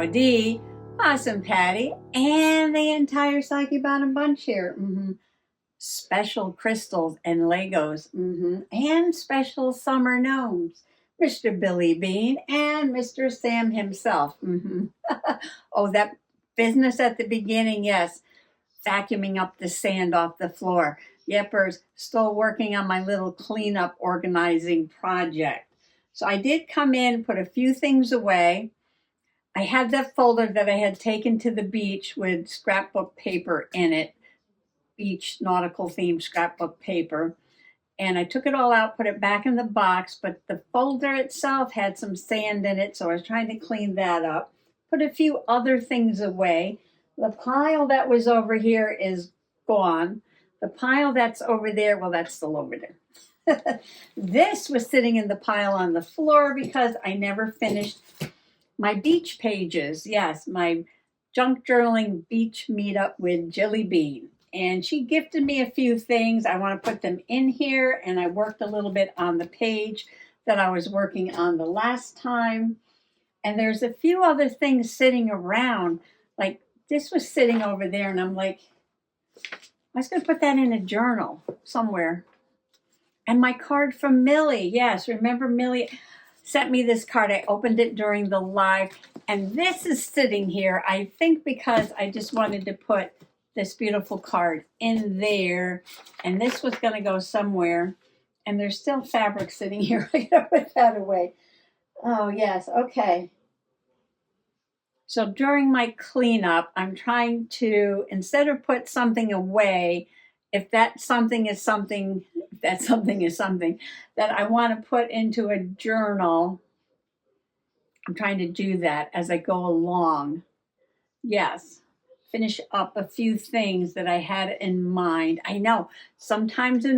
Howdy, Awesome Patty, and the entire Saki Bottom bunch here. Special crystals and Legos, and special summer gnomes. Mr. Billy Bean and Mr. Sam himself. Oh, that business at the beginning, yes. Vacuuming up the sand off the floor. Yepers, still working on my little cleanup organizing project. So I did come in, put a few things away. I had that folder that I had taken to the beach with scrapbook paper in it, beach nautical themed scrapbook paper. And I took it all out, put it back in the box, but the folder itself had some sand in it, so I was trying to clean that up. Put a few other things away. The pile that was over here is gone. The pile that's over there, well, that's still over there. This was sitting in the pile on the floor because I never finished my beach pages. Yes, my junk journaling beach meetup with Jilly Bean. And she gifted me a few things. I want to put them in here, and I worked a little bit on the page that I was working on the last time. And there's a few other things sitting around, like this was sitting over there, and I'm like, I was going to put that in a journal somewhere. And my card from Millie, yes, remember Millie sent me this card. I opened it during the live, and this is sitting here, I think because I just wanted to put this beautiful card in there, and this was going to go somewhere, and there's still fabric sitting here. I gotta put that away. Oh yes, okay. So during my cleanup, I'm trying to, instead of put something away, if that something is something, if that something is something that I want to put into a journal, I'm trying to do that as I go along. Yes, finish up a few things that I had in mind. I know sometimes I'm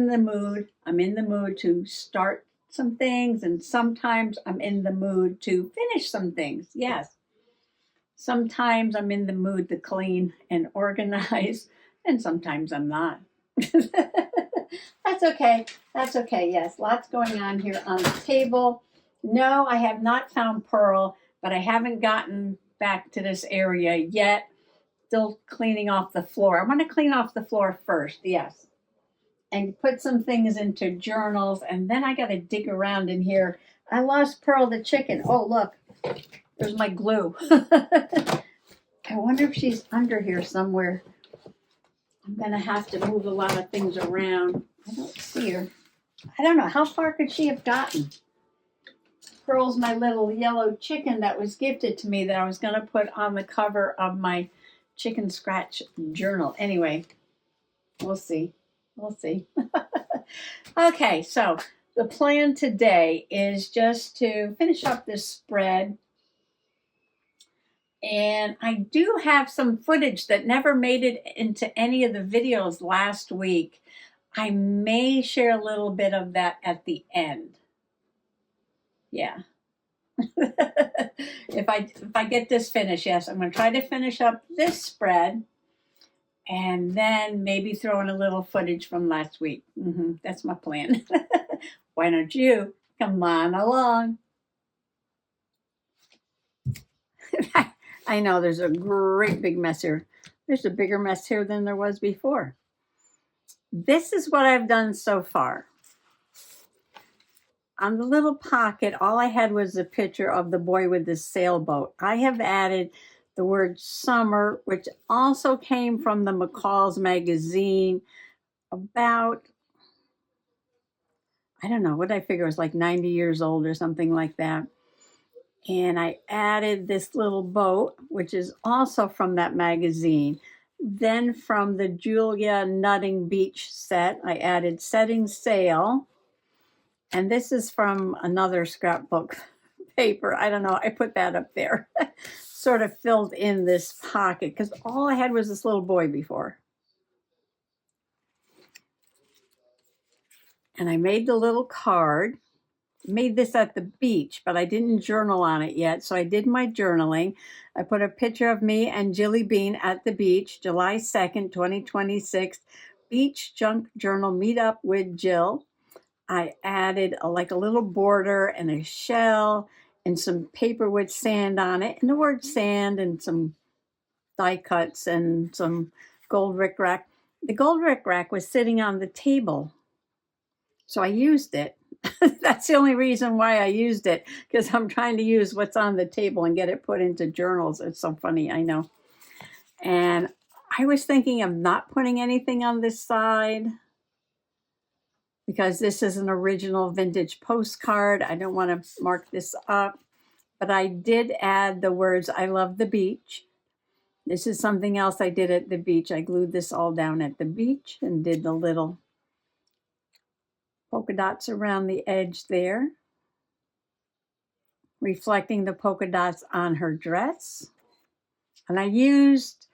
in the mood to start some things, and sometimes I'm in the mood to finish some things. Yes. Sometimes I'm in the mood to clean and organize, and sometimes I'm not. That's okay. That's okay. Yes, lots going on here on the table. No, I have not found Pearl, but I haven't gotten back to this area yet. Still cleaning off the floor. I want to clean off the floor first, yes. And put some things into journals, and then I got to dig around in here. I lost Pearl the chicken. Oh, look. There's my glue. I wonder if she's under here somewhere. I'm going to have to move a lot of things around. I don't see her. I don't know. How far could she have gotten? Pearl's my little yellow chicken that was gifted to me that I was going to put on the cover of my chicken scratch journal. Anyway, we'll see. We'll see. Okay, so the plan today is just to finish up this spread. And I do have some footage that never made it into any of the videos last week. I may share a little bit of that at the end. Yeah. If I get this finished, yes, I'm going to try to finish up this spread and then maybe throw in a little footage from last week. That's my plan. Why don't you come on along? I know there's a great big mess here. There's a bigger mess here than there was before. This is what I've done so far. On the little pocket, all I had was a picture of the boy with the sailboat. I have added the word summer, which also came from the McCall's magazine about, I don't know, what did I figure? It was like 90 years old or something like that. And I added this little boat, which is also from that magazine. Then from the Julia Nutting Beach set, I added Setting Sail. And this is from another scrapbook paper. I don't know. I put that up there. Sort of filled in this pocket because all I had was this little boy before. And I made the little card. Made this at the beach, but I didn't journal on it yet. So I did my journaling. I put a picture of me and Jilly Bean at the beach, July 2nd, 2026, Beach Junk Journal Meetup with Jill. I added like a little border and a shell and some paper with sand on it, and the word sand, and some die cuts, and some gold rickrack. The gold rickrack was sitting on the table, so I used it. That's the only reason why I used it, because I'm trying to use what's on the table and get it put into journals. It's so funny, I know. And I was thinking of not putting anything on this side because this is an original vintage postcard. I don't want to mark this up, but I did add the words, "I love the beach." This is something else I did at the beach. I glued this all down at the beach and did the little polka dots around the edge there, reflecting the polka dots on her dress. And I used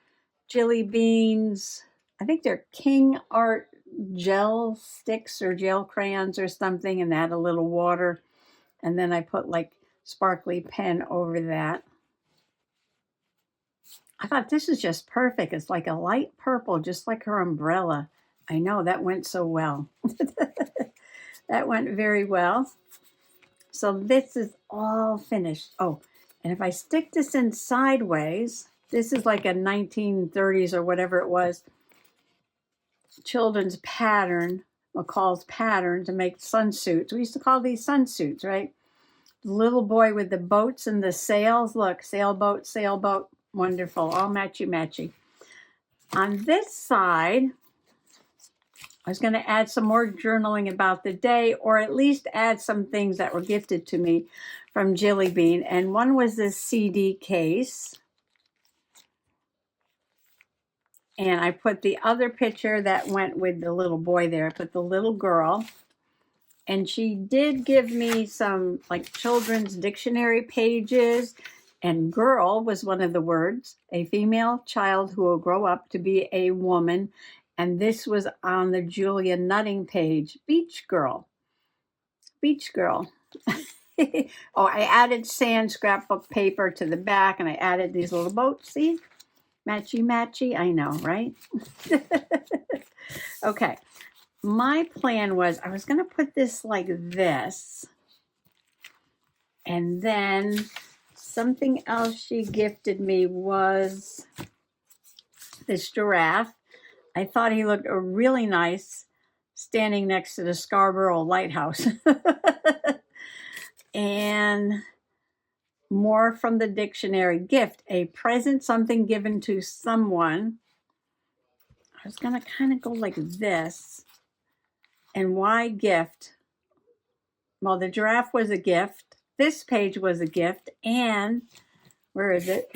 Jilly Bean's, I think they're King Art gel sticks or gel crayons or something, and add a little water. And then I put like sparkly pen over that. I thought this is just perfect. It's like a light purple, just like her umbrella. I know, that went so well. That went very well. So this is all finished. Oh, and if I stick this in sideways, this is like a 1930s or whatever it was, children's pattern, McCall's pattern to make sunsuits. We used to call these sunsuits, right? The little boy with the boats and the sails. Look, sailboat, sailboat. Wonderful, all matchy-matchy. On this side, I was going to add some more journaling about the day, or at least add some things that were gifted to me from Jilly Bean. And one was this CD case. And I put the other picture that went with the little boy there. I put the little girl. And she did give me some like children's dictionary pages. And girl was one of the words, a female child who will grow up to be a woman. And this was on the Julia Nutting page, beach girl. Beach girl. Oh, I added sand scrapbook paper to the back, and I added these little boats. See? Matchy, matchy. I know, right? Okay. My plan was I was going to put this like this. And then something else she gifted me was this giraffe. I thought he looked really nice standing next to the Scarborough Lighthouse. And more from the dictionary. Gift, a present, something given to someone. I was going to kind of go like this. And why gift? Well, the giraffe was a gift. This page was a gift. And where is it?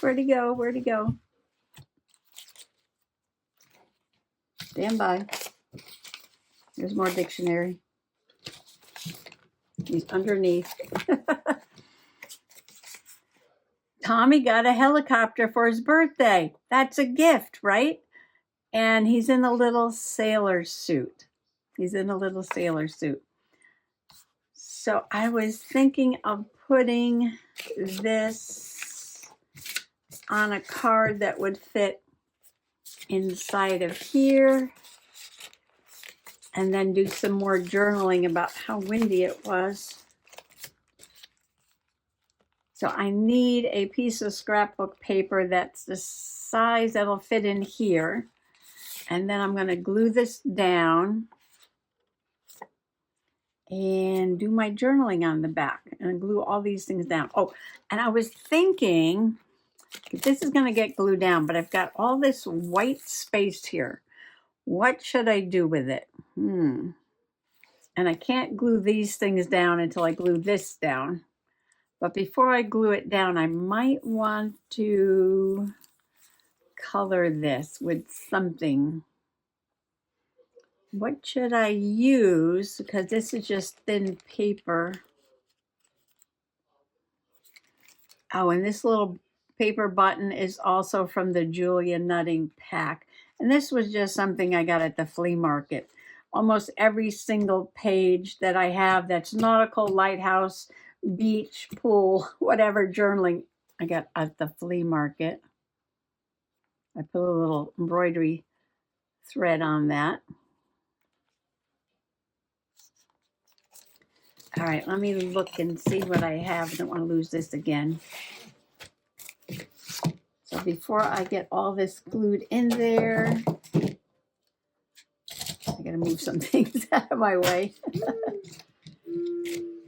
Where'd he go? Where'd he go? Stand by. There's more dictionary. He's underneath. Tommy got a helicopter for his birthday. That's a gift, right? And he's in a little sailor suit. He's in a little sailor suit. So I was thinking of putting this on a card that would fit inside of here, and then do some more journaling about how windy it was. So I need a piece of scrapbook paper that's the size that'll fit in here. And then I'm going to glue this down and do my journaling on the back and glue all these things down. Oh, and I was thinking, this is going to get glued down, but I've got all this white space here. What should I do with it? And I can't glue these things down until I glue this down. But before I glue it down, I might want to color this with something. What should I use? Because this is just thin paper. Oh, and this little paper button is also from the Julia Nutting pack. And this was just something I got at the flea market. Almost every single page that I have that's nautical, lighthouse, beach, pool, whatever journaling, I got at the flea market. I put a little embroidery thread on that. All right, let me look and see what I have. I don't want to lose this again. So before I get all this glued in there, I gotta move some things out of my way.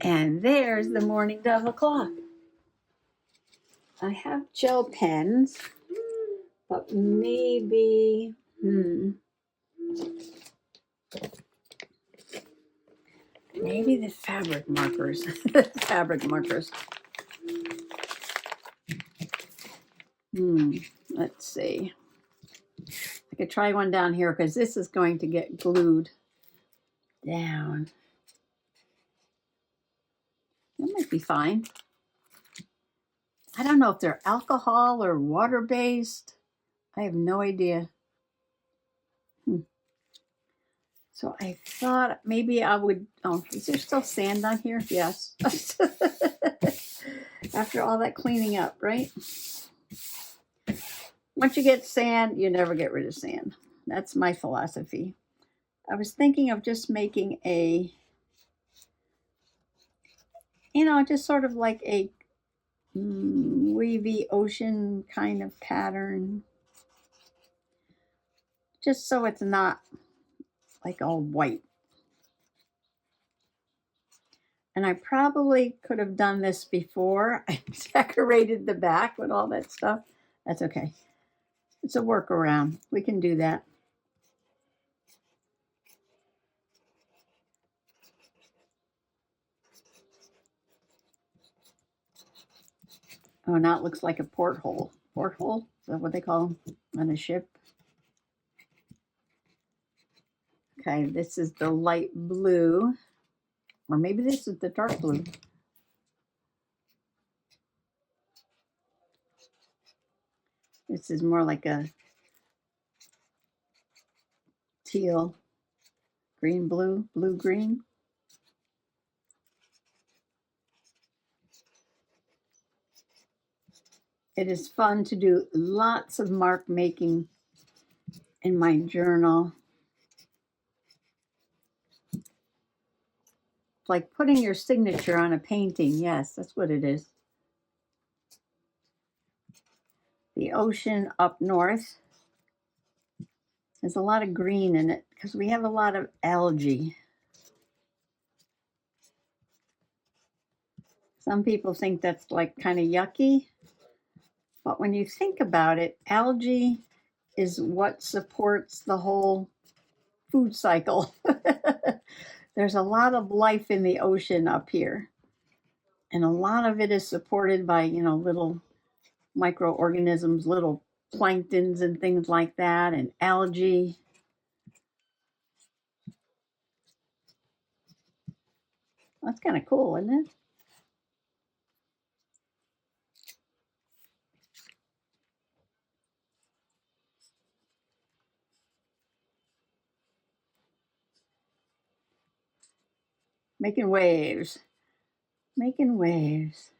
And there's the Mourning Dove clock. I have gel pens, but maybe, maybe the fabric markers. Fabric markers. Let's see. I could try one down here because this is going to get glued down. That might be fine. I don't know if they're alcohol or water-based. I have no idea. So I thought maybe I would, oh, is there still sand on here? Yes. After all that cleaning up, right? Once you get sand, you never get rid of sand. That's my philosophy. I was thinking of just making a, just sort of like a wavy ocean kind of pattern. Just so it's not like all white. And I probably could have done this before I decorated the back with all that stuff. That's okay. It's a workaround. We can do that. Oh, now it looks like a porthole. Porthole? Is that what they call them on a ship? Okay, this is the light blue. Or maybe this is the dark blue. This is more like a teal, green, blue, blue, green. It is fun to do lots of mark making in my journal. It's like putting your signature on a painting. Yes, that's what it is. The ocean up north. There's a lot of green in it because we have a lot of algae. Some people think that's like kind of yucky. But when you think about it, algae is what supports the whole food cycle. There's a lot of life in the ocean up here. And a lot of it is supported by, little microorganisms, little planktons and things like that, and algae. That's kind of cool, isn't it? Making waves. Making waves.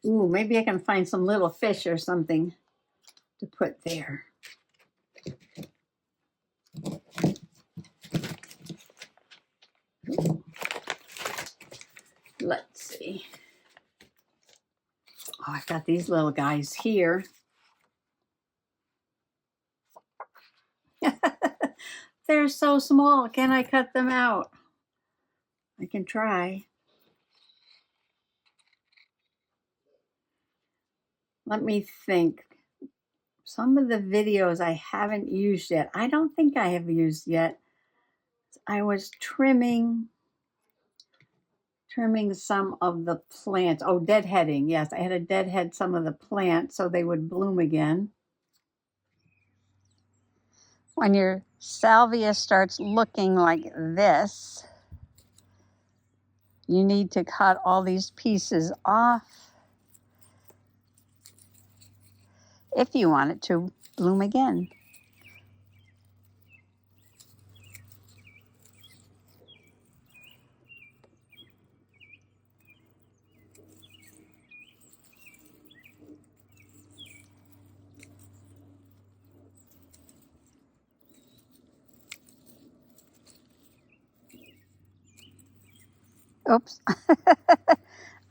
Ooh, maybe I can find some little fish or something to put there. Ooh. Let's see. Oh, I've got these little guys here. They're so small. Can I cut them out? I can try. Let me think. Some of the videos I haven't used yet. I don't think I have used yet. I was trimming some of the plants. Oh, deadheading. Yes, I had to deadhead some of the plants so they would bloom again. When your salvia starts looking like this, you need to cut all these pieces off if you want it to bloom again. Oops.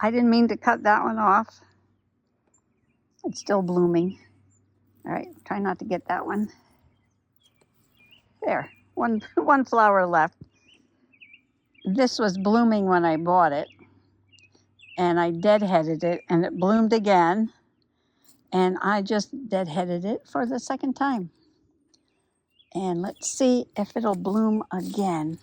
I didn't mean to cut that one off. It's still blooming. All right, try not to get that one. There, one flower left. This was blooming when I bought it, and I deadheaded it, and it bloomed again, and I just deadheaded it for the second time. And let's see if it'll bloom again.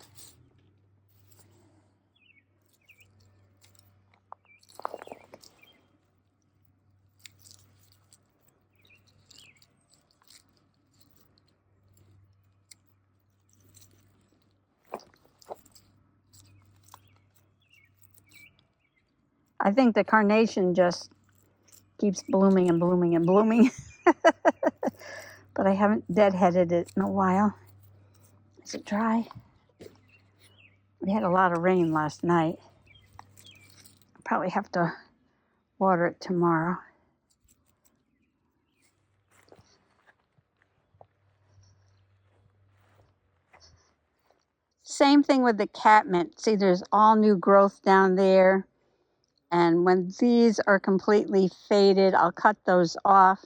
I think the carnation just keeps blooming and blooming and blooming. But I haven't deadheaded it in a while. Is it dry? We had a lot of rain last night. I'll probably have to water it tomorrow. Same thing with the catmint. See, there's all new growth down there. And when these are completely faded, I'll cut those off,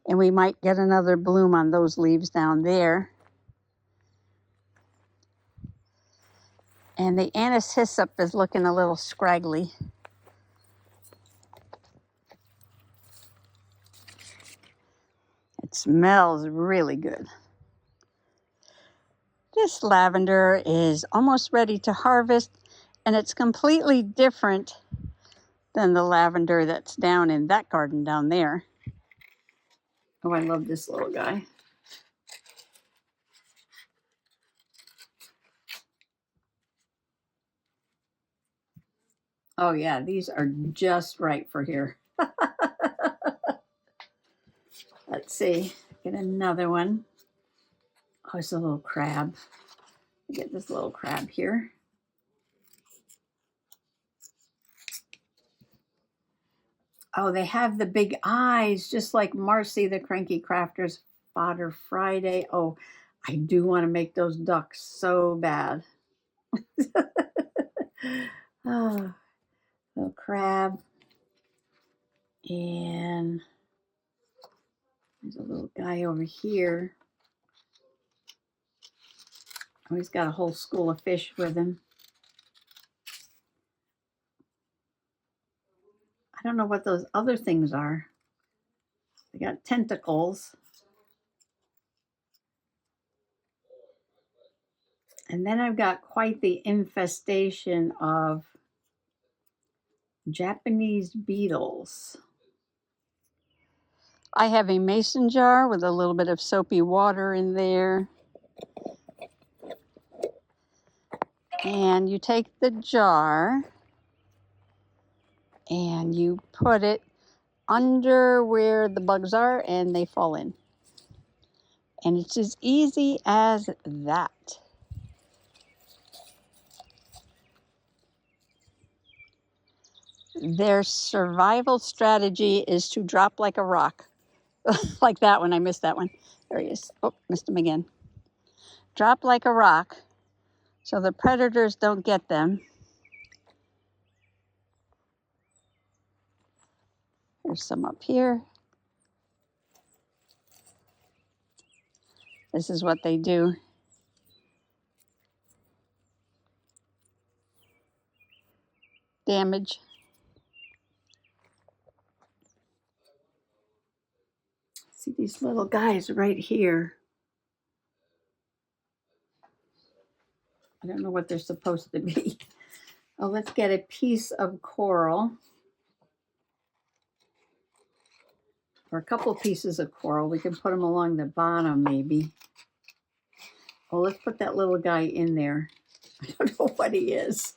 and we might get another bloom on those leaves down there. And the anise hyssop is looking a little scraggly. It smells really good. This lavender is almost ready to harvest, and it's completely different than the lavender that's down in that garden down there. Oh, I love this little guy. Oh yeah, these are just right for here. Let's see, get another one. Oh, it's a little crab. Get this little crab here. Oh, they have the big eyes, just like Marcy the Cranky Crafter's Fodder Friday. Oh, I do want to make those ducks so bad. Oh, little crab. And there's a little guy over here. Oh, he's got a whole school of fish with him. I don't know what those other things are. They got tentacles. And then I've got quite the infestation of Japanese beetles. I have a mason jar with a little bit of soapy water in there. And you take the jar and you put it under where the bugs are and they fall in. And it's as easy as that. Their survival strategy is to drop like a rock. Like that one, I missed that one. There he is. Oh, missed him again. Drop like a rock so the predators don't get them. There's some up here. This is what they do. Damage. See these little guys right here. I don't know what they're supposed to be. Oh, let's get a piece of coral. Or a couple pieces of coral. We can put them along the bottom maybe. Oh, let's put that little guy in there. I don't know what he is.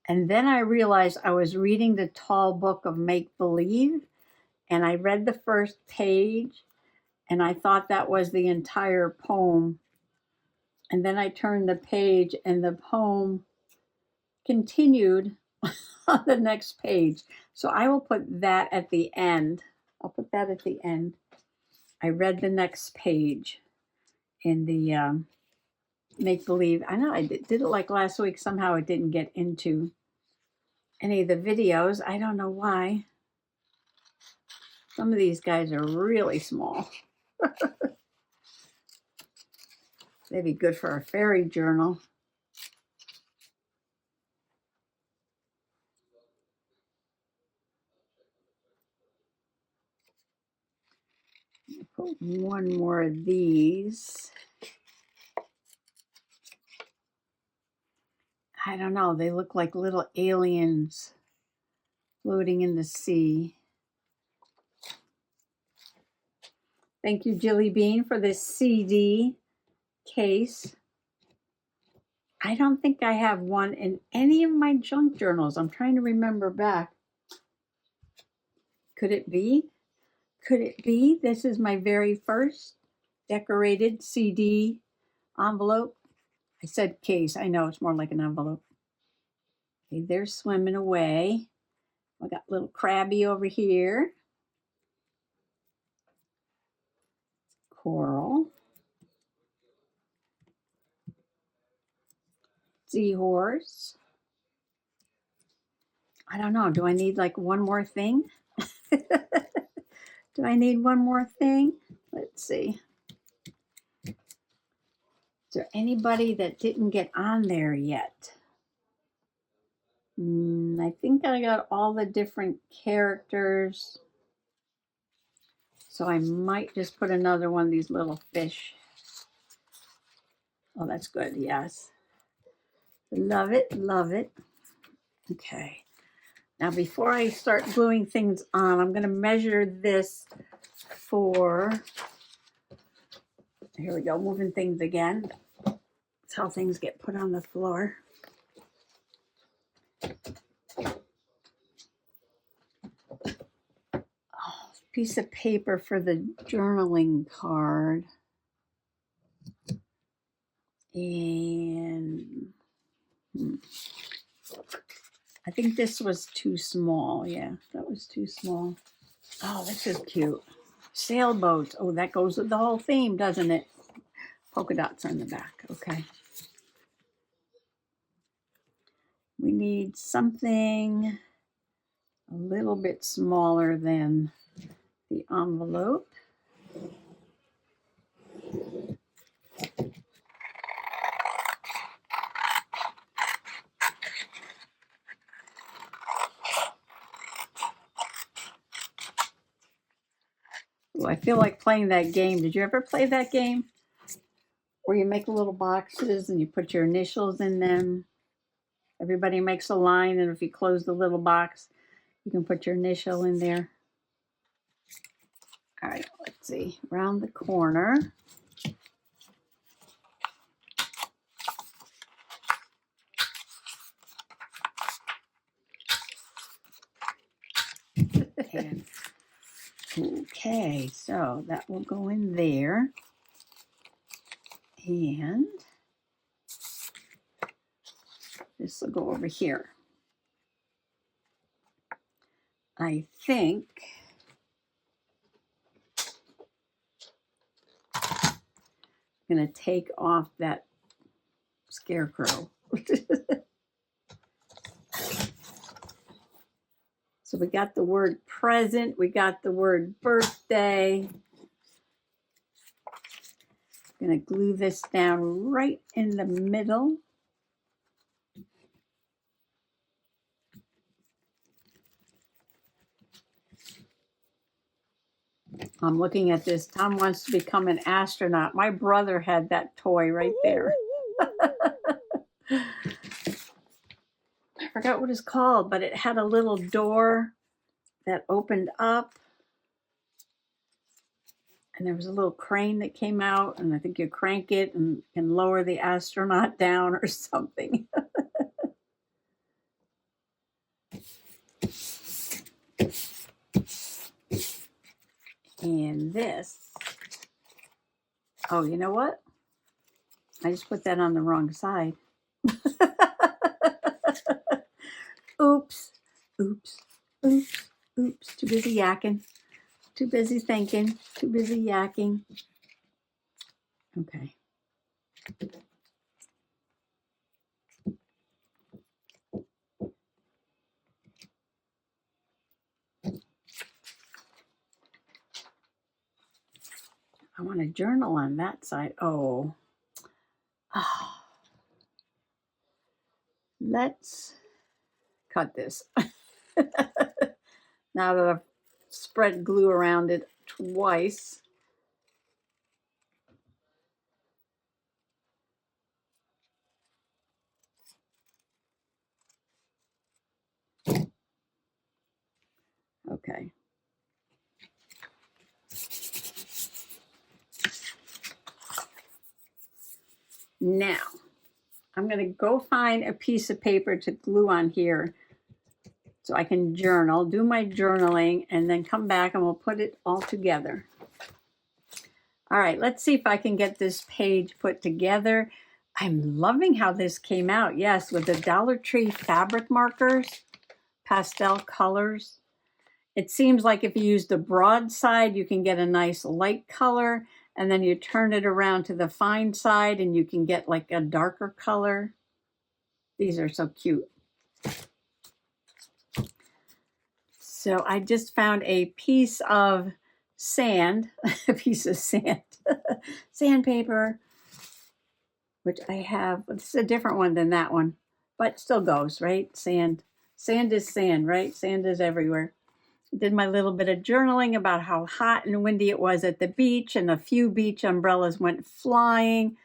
And then I realized I was reading the tall book of make-believe, and I read the first page, and I thought that was the entire poem. And then I turned the page, and the poem continued on the next page. So I will put that at the end. I'll put that at the end. I read the next page in the make believe. I know I did it like last week. Somehow it didn't get into any of the videos. I don't know why. Some of these guys are really small. They'd be good for a fairy journal. Put one more of these. I don't know. They look like little aliens floating in the sea. Thank you, Jilly Bean, for this CD case. I don't think I have one in any of my junk journals. I'm trying to remember back. Could it be? Could it be this is my very first decorated CD envelope? I said case. I know it's more like an envelope. Okay, they're swimming away. I got little Crabby over here. Coral. Seahorse. I don't know. Do I need like one more thing? Do I need one more thing? Let's see. Is there anybody that didn't get on there yet? I think I got all the different characters. So I might just put another one of these little fish. Oh, that's good. Yes. Love it. Love it. Okay. Now, before I start gluing things on, I'm going to measure this for, here we go, moving things again. That's how things get put on the floor. Oh, piece of paper for the journaling card. And I think this was too small. Yeah, that was too small. Oh, this is cute. Sailboats. Oh, that goes with the whole theme, doesn't it? Polka dots on the back. Okay. We need something a little bit smaller than the envelope. Oh, I feel like playing that game. Did you ever play that game? Where you make little boxes and you put your initials in them. Everybody makes a line, and if you close the little box, you can put your initial in there. All right, let's see. Around the corner. And, okay, so that will go in there. And this will go over here. I think I'm going to take off that scarecrow. So we got the word present, we got the word birthday. I'm going to glue this down right in the middle. I'm looking at this. Tom wants to become an astronaut. My brother had that toy right there. I forgot what it's called, but it had a little door that opened up. And there was a little crane that came out, and I think you crank it and lower the astronaut down or something. And this, oh, you know what? I just put that on the wrong side. Oops, oops, oops, oops. Too busy yakking. Too busy thinking. Too busy yakking. Okay. journal on that side. Oh. Ah. Let's cut this. Now that I've spread glue around it twice. Okay. Now, I'm going to go find a piece of paper to glue on here so I can journal, do my journaling, and then come back and we'll put it all together. All right, let's see if I can get this page put together. I'm loving how this came out. Yes, with the Dollar Tree fabric markers, pastel colors. It seems like if you use the broad side, you can get a nice light color, and then you turn it around to the fine side and you can get like a darker color. These are so cute. So I just found a piece of sand, a piece of sand, sandpaper, which I have. This is a different one than that one, but still goes, right? Sand. Sand is sand, right? Sand is everywhere. Did my little bit of journaling about how hot and windy it was at the beach, and a few beach umbrellas went flying.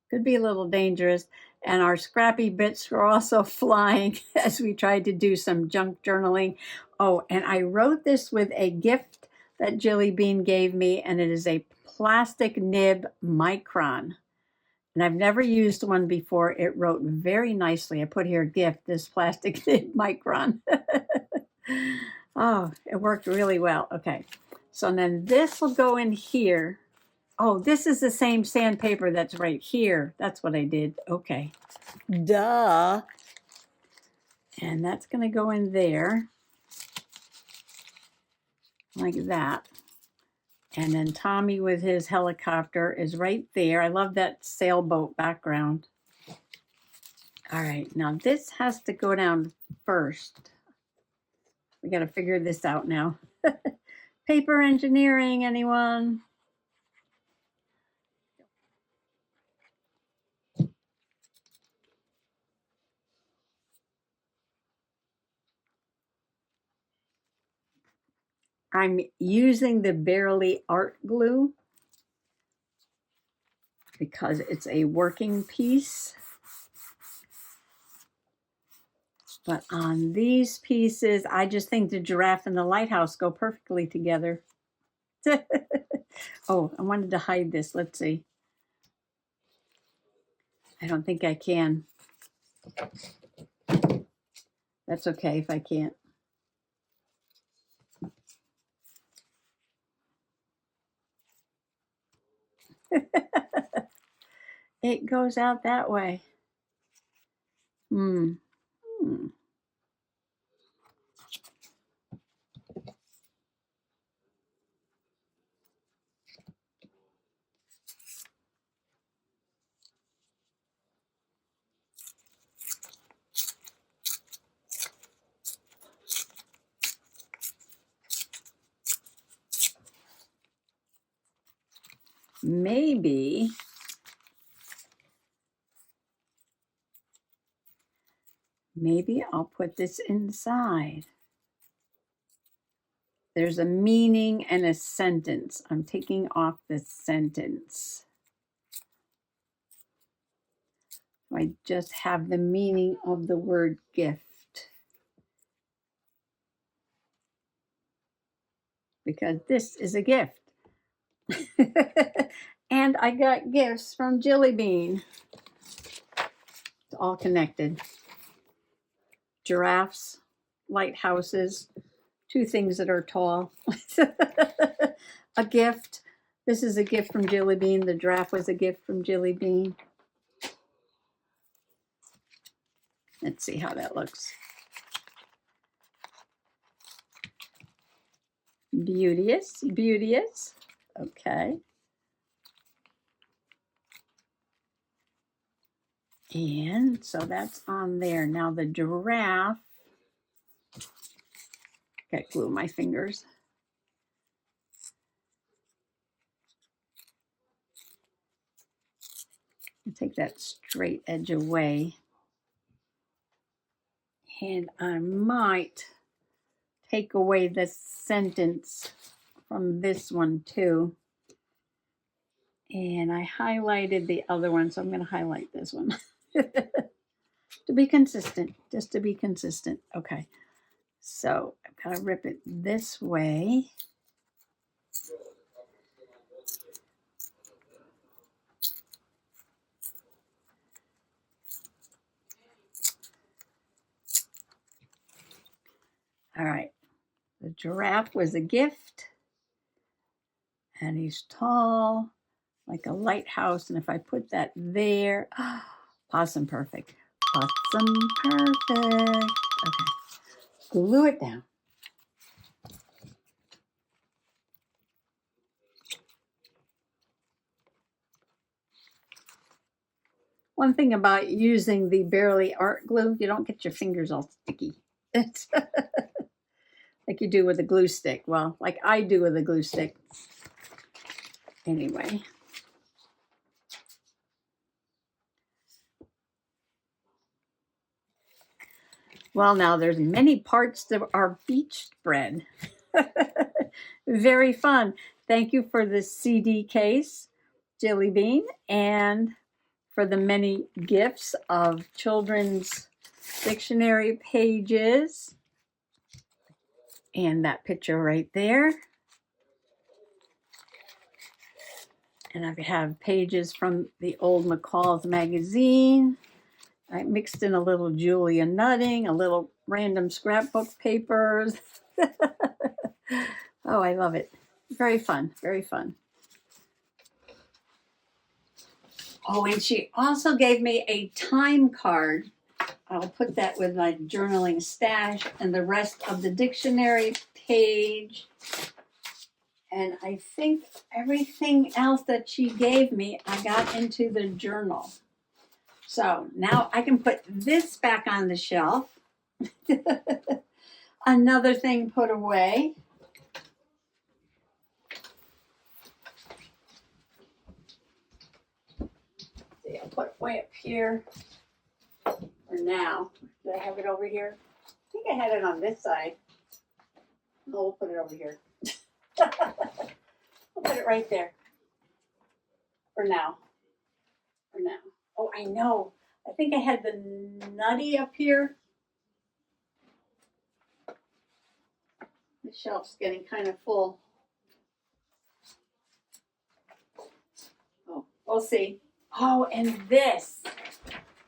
Could be a little dangerous. And our scrappy bits were also flying as we tried to do some junk journaling. Oh, and I wrote this with a gift that Jilly Bean gave me, and it is a plastic nib micron. And I've never used one before. It wrote very nicely. I put here gift, this plastic nib micron. Oh, it worked really well. Okay, so then this will go in here. Oh, this is the same sandpaper that's right here. That's what I did. Okay. Duh. And that's going to go in there. Like that. And then Tommy with his helicopter is right there. I love that sailboat background. All right. Now this has to go down first. We got to figure this out now. Paper engineering, anyone? I'm using the Barely Art glue because it's a working piece. But on these pieces, I just think the giraffe and the lighthouse go perfectly together. Oh, I wanted to hide this. Let's see. I don't think I can. That's okay if I can't. It goes out that way. Hmm. Maybe I'll put this inside. There's a meaning and a sentence. I'm taking off the sentence. I just have the meaning of the word gift. Because this is a gift. And I got gifts from Jilly Bean. It's all connected. Giraffes, lighthouses, two things that are tall. A gift. This is a gift from Jilly Bean. The giraffe was a gift from Jilly Bean. Let's see how that looks. Beauteous, beauteous. Okay. And so that's on there. Now the giraffe. Got glue in my fingers. Take that straight edge away. And I might take away this sentence from this one too. And I highlighted the other one, so I'm going to highlight this one. To be consistent, just to be consistent. Okay, so I've got to rip it this way. All right, the giraffe was a gift, and he's tall, like a lighthouse. And if I put that there, possum perfect. Possum perfect. Okay, glue it down. One thing about using the Barely Art glue, you don't get your fingers all sticky. It's like you do with a glue stick. Well, like I do with a glue stick. Anyway. Well, now there's many parts to our beach spread. Very fun. Thank you for the CD case, Jelly Bean, and for the many gifts of children's dictionary pages. And that picture right there. And I have pages from the old McCall's magazine. I mixed in a little Julia Nutting, a little random scrapbook papers. Oh, I love it. Very fun, very fun. Oh, and she also gave me a time card. I'll put that with my journaling stash and the rest of the dictionary page. And I think everything else that she gave me, I got into the journal. So now I can put this back on the shelf. Another thing put away. See, I'll put it way up here for now. Did I have it over here? I think I had it on this side. No, we'll put it over here. I'll put it right there for now. For now. Oh, I know. I think I had the nutty up here. The shelf's getting kind of full. Oh, we'll see. Oh, and this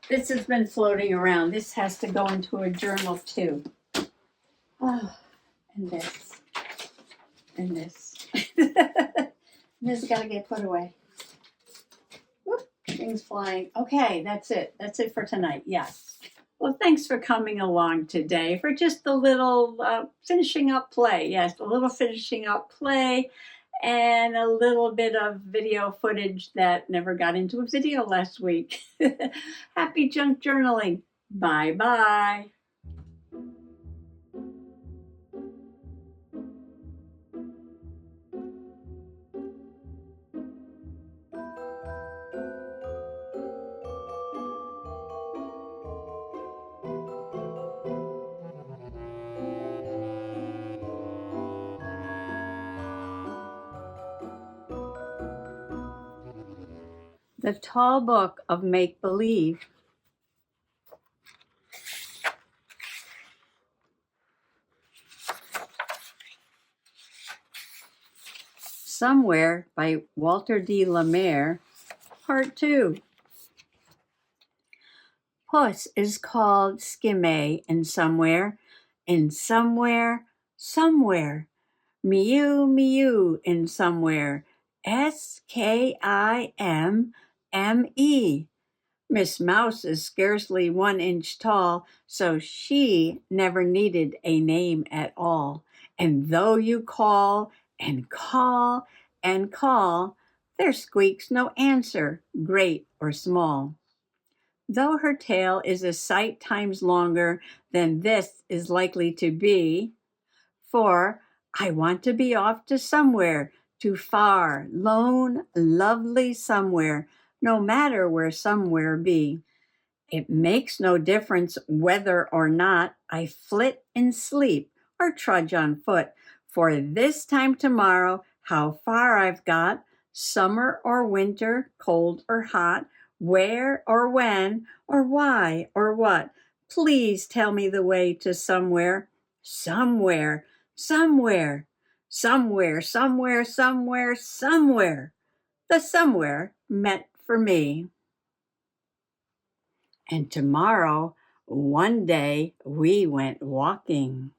has been floating around. This has to go into a journal too. Oh, and this. And this. This has got to get put away. Whoop, things flying. Okay, that's it. That's it for tonight. Yes. Well, thanks for coming along today for just a little finishing up play. Yes, a little finishing up play and a little bit of video footage that never got into a video last week. Happy junk journaling. Bye-bye. The Tall Book of Make-Believe. Somewhere by Walter D. Lemare, Part 2. Puss is called Skimmay in somewhere, somewhere. Mew, mew in somewhere, Skimme. Miss Mouse is scarcely 1 inch tall, so she never needed a name at all. And though you call and call and call, there squeaks no answer, great or small. Though her tail is a sight times longer than this is likely to be, for I want to be off to somewhere, to far, lone, lovely somewhere, no matter where somewhere be. It makes no difference whether or not I flit and sleep or trudge on foot, for this time tomorrow, how far I've got, summer or winter, cold or hot, where or when, or why or what. Please tell me the way to somewhere, somewhere, somewhere, somewhere, somewhere, somewhere, somewhere. The somewhere meant for me. And tomorrow, one day, we went walking.